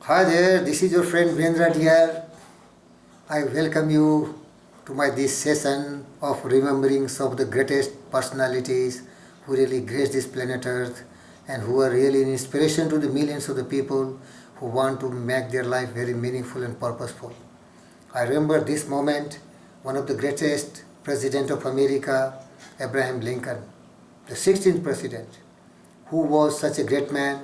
Hi there, this is your friend Vendra here. I welcome you to this session of remembering some of the greatest personalities who really graced this planet Earth and who are really an inspiration to the millions of the people who want to make their life very meaningful and purposeful. I remember this moment, one of the greatest President of America, Abraham Lincoln, the 16th president, who was such a great man,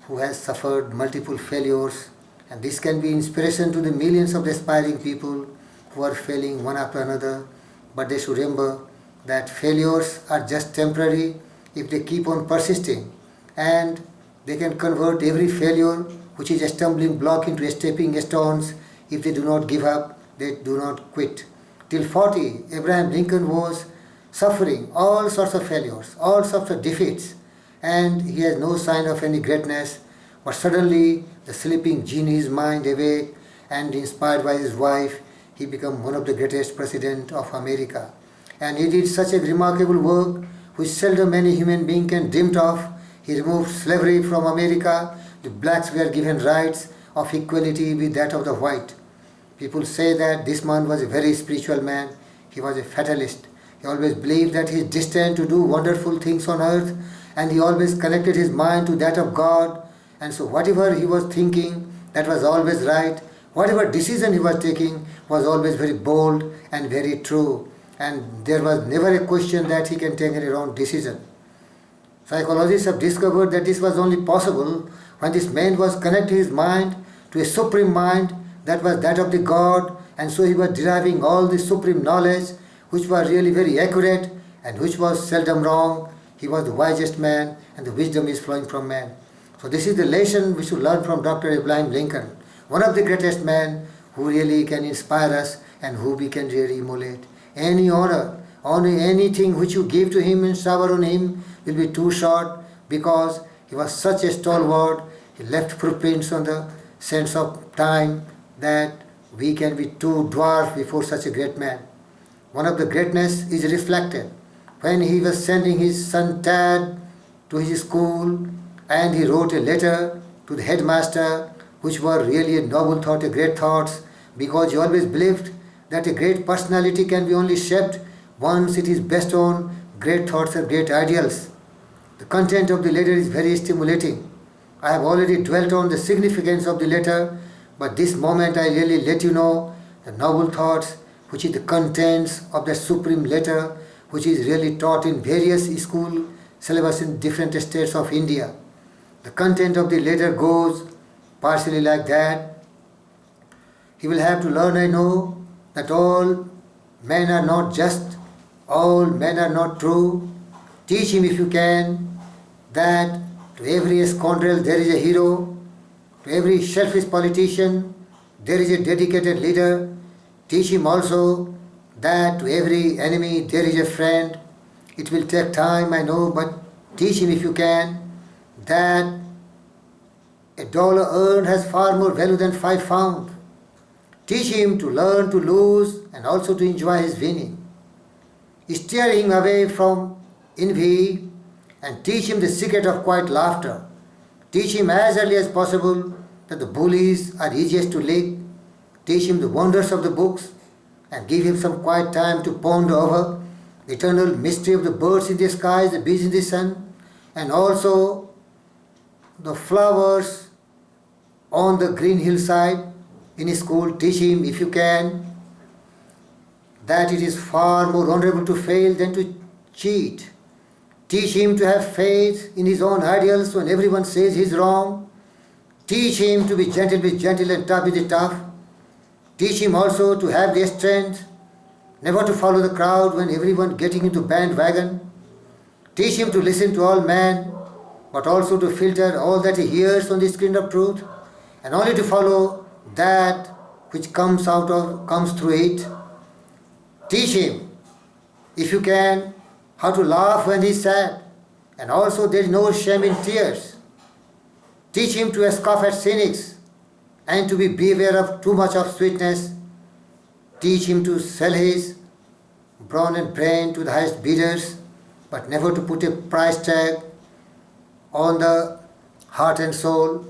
who has suffered multiple failures, and this can be inspiration to the millions of aspiring people who are failing one after another, but they should remember that failures are just temporary if they keep on persisting, and they can convert every failure which is a stumbling block into stepping stones if they do not give up, they do not quit. Till 40, Abraham Lincoln was suffering all sorts of failures, all sorts of defeats, and he has no sign of any greatness. But suddenly, the sleeping gene in his mind awake, and inspired by his wife, he became one of the greatest president of America. And he did such a remarkable work which seldom any human being can dream of. He removed slavery from America. The blacks were given rights of equality with that of the white. People say that this man was a very spiritual man. He was a fatalist. He always believed that he is destined to do wonderful things on earth, and he always connected his mind to that of God. And so whatever he was thinking, that was always right. Whatever decision he was taking was always very bold and very true. And there was never a question that he can take any wrong decision. Psychologists have discovered that this was only possible when this man was connecting his mind to a supreme mind that was that of the God, and so he was deriving all the supreme knowledge which was really very accurate and which was seldom wrong. He was the wisest man, and the wisdom is flowing from man. So this is the lesson we should learn from Dr. Abraham Lincoln, one of the greatest men who really can inspire us and who we can really emulate. Any honor, only anything which you give to him and shower on him will be too short, because he was such a stalwart. He left footprints on the sands of time that we can be too dwarfed before such a great man. One of the greatness is reflected when he was sending his son Tad to his school, and he wrote a letter to the headmaster, which were really a noble thought, a great thoughts, because he always believed that a great personality can be only shaped once it is based on great thoughts and great ideals. The content of the letter is very stimulating. I have already dwelt on the significance of the letter, but this moment I really let you know the noble thoughts, which is the contents of the supreme letter, which is really taught in various school syllabus in different states of India. The content of the letter goes partially like that. He will have to learn, I know, that all men are not just, all men are not true. Teach him, if you can, that to every scoundrel there is a hero, to every selfish politician there is a dedicated leader. Teach him also that to every enemy there is a friend. It will take time, I know, but teach him, if you can, that $1 earned has far more value than 5 found. Teach him to learn to lose and also to enjoy his winning. Steer him away from envy and teach him the secret of quiet laughter. Teach him as early as possible that the bullies are easiest to lick. Teach him the wonders of the books and give him some quiet time to ponder over the eternal mystery of the birds in the skies, the bees in the sun, and also the flowers on the green hillside in his school. Teach him, if you can, that it is far more honorable to fail than to cheat. Teach him to have faith in his own ideals when everyone says he's wrong. Teach him to be gentle with gentle and tough with the tough. Teach him also to have the strength never to follow the crowd when everyone getting into bandwagon. Teach him to listen to all men, but also to filter all that he hears on the screen of truth, and only to follow that which comes through it. Teach him, if you can, how to laugh when he is sad, and also there is no shame in tears. Teach him to scoff at cynics and to be beware of too much of sweetness. Teach him to sell his brawn and brain to the highest bidders, but never to put a price tag on the heart and soul.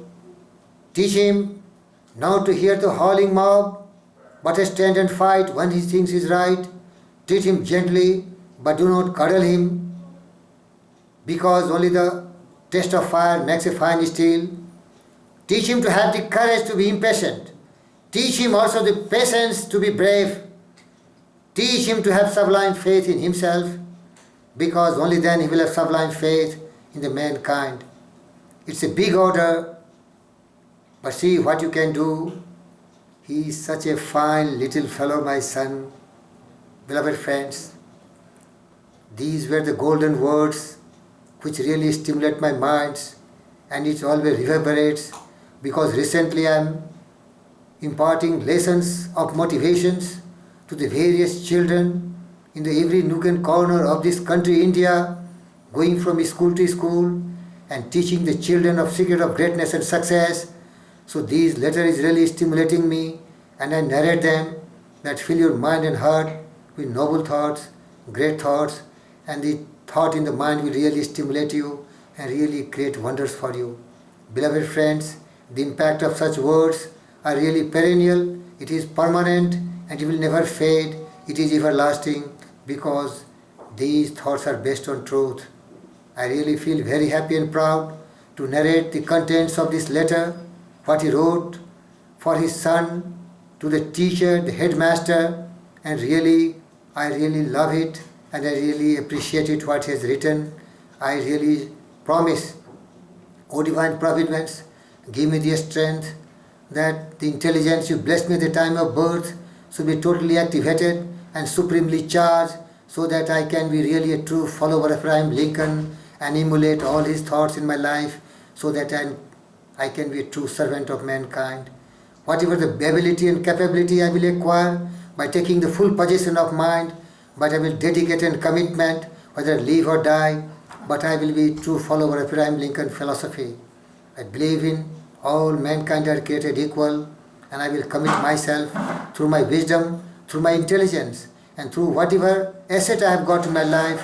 Teach him not to hear the howling mob, but stand and fight when he thinks is right. Treat him gently, but do not cuddle him, because only the test of fire makes a fine steel. Teach him to have the courage to be impatient. Teach him also the patience to be brave. Teach him to have sublime faith in himself, because only then he will have sublime faith in the mankind. It's a big order, but see what you can do. He is such a fine little fellow, my son. Beloved friends, these were the golden words which really stimulate my mind, and it always reverberates, because recently I am imparting lessons of motivations to the various children in the every nook and corner of this country, India, going from school to school and teaching the children of secret of greatness and success. So these letters is really stimulating me, and I narrate them that fill your mind and heart with noble thoughts, great thoughts, and the thought in the mind will really stimulate you and really create wonders for you. Beloved friends, the impact of such words are really perennial, it is permanent, and it will never fade, it is everlasting, because these thoughts are based on truth. I really feel very happy and proud to narrate the contents of this letter, what he wrote for his son, to the teacher, the headmaster, and really, I really love it, and I really appreciate it what he has written. I really promise, O divine providence, give me the strength that the intelligence you blessed me at the time of birth should be totally activated and supremely charged, so that I can be really a true follower of Abraham Lincoln and emulate all his thoughts in my life, so that I can be a true servant of mankind. Whatever the ability and capability I will acquire by taking the full possession of mind, but I will dedicate and commitment, whether I live or die, but I will be a true follower of Abraham Lincoln philosophy. I believe in all mankind are created equal, and I will commit myself through my wisdom, through my intelligence, and through whatever asset I have got in my life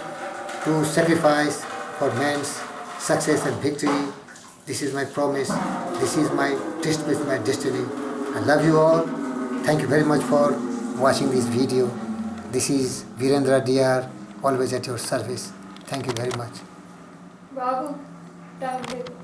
to sacrifice for man's success and victory. This is my promise. This is my test with my destiny. I love you all. Thank you very much for watching this video. This is Virendra Dr. always at your service. Thank you very much. Babu, done with.